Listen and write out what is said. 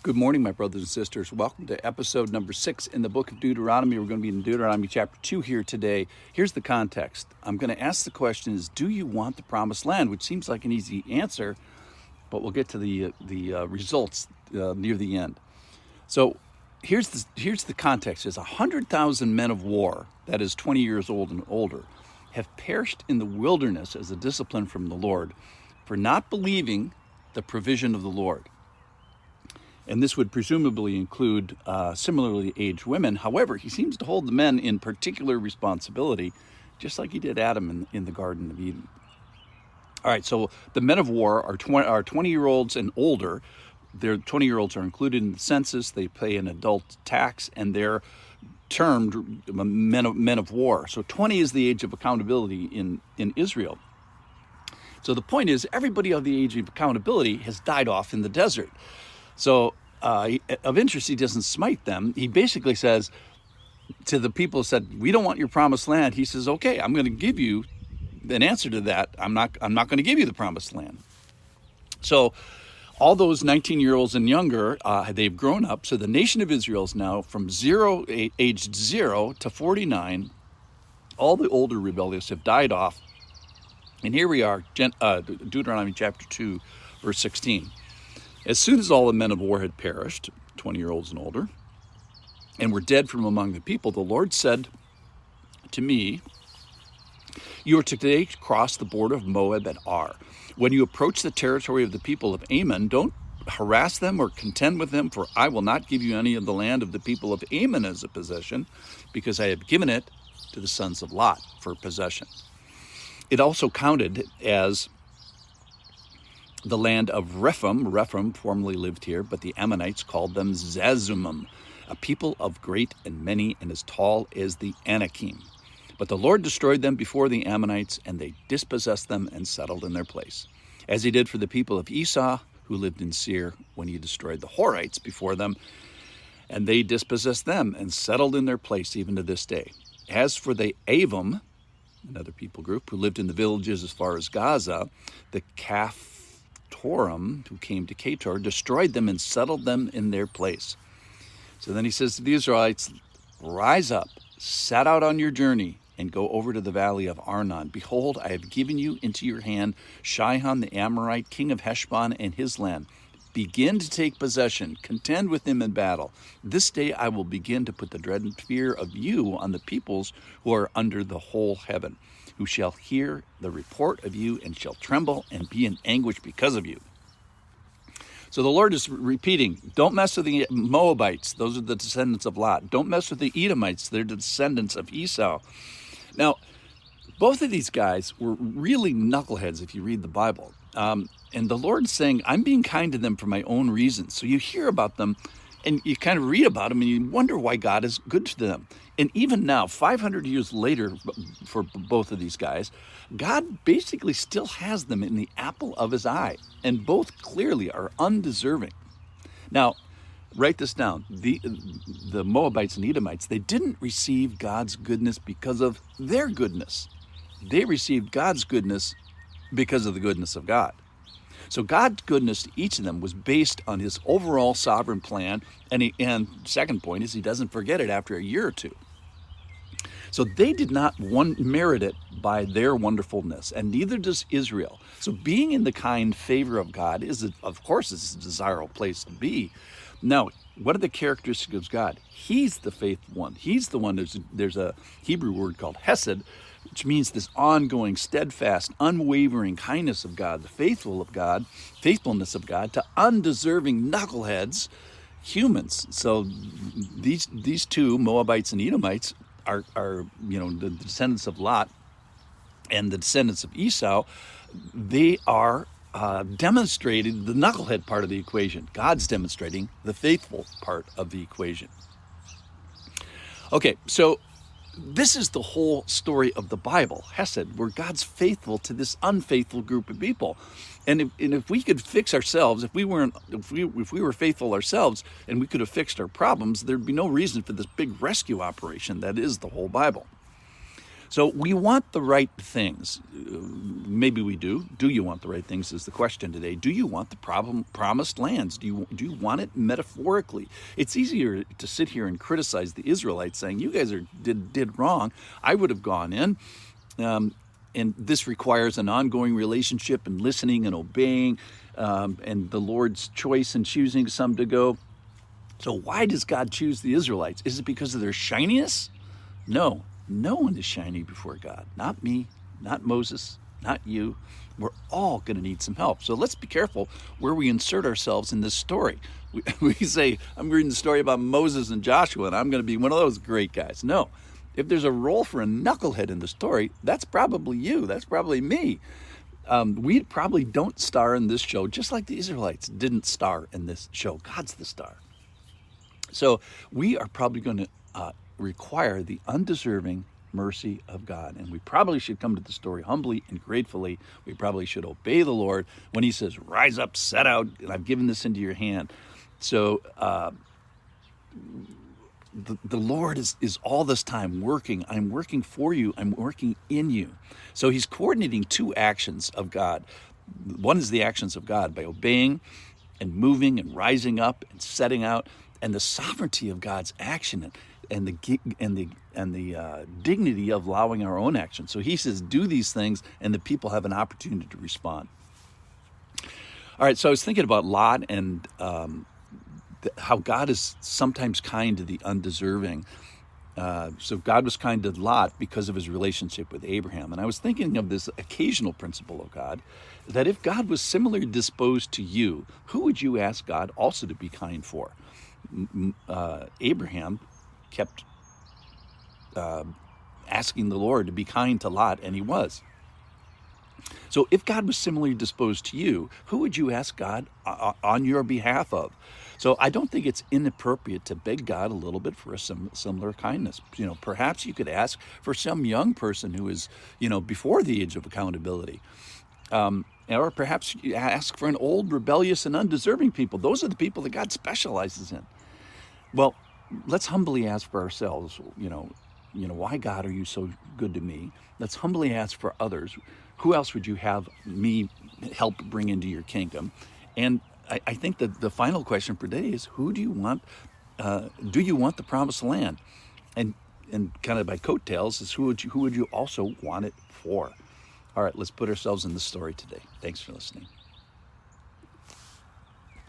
Good morning, my brothers and sisters. Welcome to episode number 6 in the book of Deuteronomy. We're going to be in Deuteronomy chapter 2 here today. Here's the context. I'm going to ask the question is, do you want the promised land? Which seems like an easy answer, but we'll get to the results near the end. So here's the context. There's 100,000 men of war, that is 20 years old and older, have perished in the wilderness as a discipline from the Lord for not believing the provision of the Lord. And this would presumably include similarly aged women. However, he seems to hold the men in particular responsibility, just like he did Adam in the Garden of Eden. All right, so the men of war are 20-year-olds and older. Their 20-year-olds are included in the census. They pay an adult tax, and they're termed men of war. So 20 is the age of accountability in Israel. So the point is, everybody of the age of accountability has died off in the desert. So of interest, he doesn't smite them. He basically says to the people who said, we don't want your promised land. He says, okay, I'm going to give you an answer to that. I'm not going to give you the promised land. So all those 19-year-olds and younger, they've grown up. So the nation of Israel is now from aged 0 to 49. All the older rebellious have died off. And here we are, Deuteronomy chapter 2, verse 16. As soon as all the men of war had perished, 20-year-olds and older, and were dead from among the people, the Lord said to me, you are today to cross the border of Moab and Ar. When you approach the territory of the people of Ammon, don't harass them or contend with them, for I will not give you any of the land of the people of Ammon as a possession, because I have given it to the sons of Lot for possession. It also counted as the land of Rephaim. Rephaim formerly lived here, but the Ammonites called them Zazumim, a people of great and many and as tall as the Anakim. But the Lord destroyed them before the Ammonites, and they dispossessed them and settled in their place, as he did for the people of Esau, who lived in Seir, when he destroyed the Horites before them, and they dispossessed them and settled in their place even to this day. As for the Avim, another people group who lived in the villages as far as Gaza, the Toram, who came to Ketor, destroyed them and settled them in their place. So then he says to the Israelites, rise up, set out on your journey, and go over to the valley of Arnon. Behold, I have given you into your hand Sihon the Amorite, king of Heshbon, and his land. Begin to take possession, contend with him in battle. This day I will begin to put the dread and fear of you on the peoples who are under the whole heaven, who shall hear the report of you and shall tremble and be in anguish because of you. So the Lord is repeating, don't mess with the Moabites. Those are the descendants of Lot. Don't mess with the Edomites. They're the descendants of Esau. Now, both of these guys were really knuckleheads if you read the Bible. And the Lord's saying, I'm being kind to them for my own reasons. So you hear about them and you kind of read about them and you wonder why God is good to them. And even now, 500 years later, for both of these guys, God basically still has them in the apple of his eye. And both clearly are undeserving. Now, write this down. The Moabites and Edomites, they didn't receive God's goodness because of their goodness. They received God's goodness because of the goodness of God. So God's goodness to each of them was based on his overall sovereign plan. And second point is he doesn't forget it after a year or two. So they did not merit it by their wonderfulness, and neither does Israel. So being in the kind favor of God is, of course, is a desirable place to be. Now, what are the characteristics of God? He's the faithful one. He's the one, there's a Hebrew word called hesed, which means this ongoing, steadfast, unwavering kindness of God, the faithfulness of God to undeserving knuckleheads, humans. So these two, Moabites and Edomites, are the descendants of Lot and the descendants of Esau. They are demonstrating the knucklehead part of the equation. God's demonstrating the faithful part of the equation. Okay, so this is the whole story of the Bible, Hesed, where God's faithful to this unfaithful group of people. And if we could fix ourselves, if we were faithful ourselves and we could have fixed our problems, there'd be no reason for this big rescue operation that is the whole Bible. So we want the right things. Maybe we do. Do you want the right things is the question today. Do you want the promised lands? Do you want it metaphorically? It's easier to sit here and criticize the Israelites saying, you guys did wrong. I would have gone in. And this requires an ongoing relationship and listening and obeying, and the Lord's choice in choosing some to go. So why does God choose the Israelites? Is it because of their shininess? No. No one is shiny before God. Not me, not Moses, not you. We're all going to need some help. So let's be careful where we insert ourselves in this story. We say, I'm reading the story about Moses and Joshua, and I'm going to be one of those great guys. No. If there's a role for a knucklehead in the story, that's probably you. That's probably me. We probably don't star in this show, just like the Israelites didn't star in this show. God's the star. So we are probably going to require the undeserving mercy of God. And we probably should come to the story humbly and gratefully. We probably should obey the Lord when he says, rise up, set out, and I've given this into your hand. So the Lord is all this time working. I'm working for you. I'm working in you. So he's coordinating two actions of God. One is the actions of God by obeying and moving and rising up and setting out, and the sovereignty of God's action and the dignity of allowing our own action. So he says, do these things, and the people have an opportunity to respond. All right, so I was thinking about Lot and how God is sometimes kind to the undeserving. So God was kind to Lot because of his relationship with Abraham. And I was thinking of this occasional principle of God, that if God was similarly disposed to you, who would you ask God also to be kind for? Abraham kept asking the Lord to be kind to Lot, and he was. So if God was similarly disposed to you, who would you ask God on your behalf of? So I don't think it's inappropriate to beg God a little bit for a similar kindness. Perhaps you could ask for some young person who is, before the age of accountability. Or perhaps you ask for an old, rebellious, and undeserving people. Those are the people that God specializes in. Well, let's humbly ask for ourselves, why, God, are you so good to me? Let's humbly ask for others. Who else would you have me help bring into your kingdom? And I think that the final question for today is, who do you want? Do you want the promised land? And kind of by coattails is who would you also want it for? All right, let's put ourselves in the story today. Thanks for listening.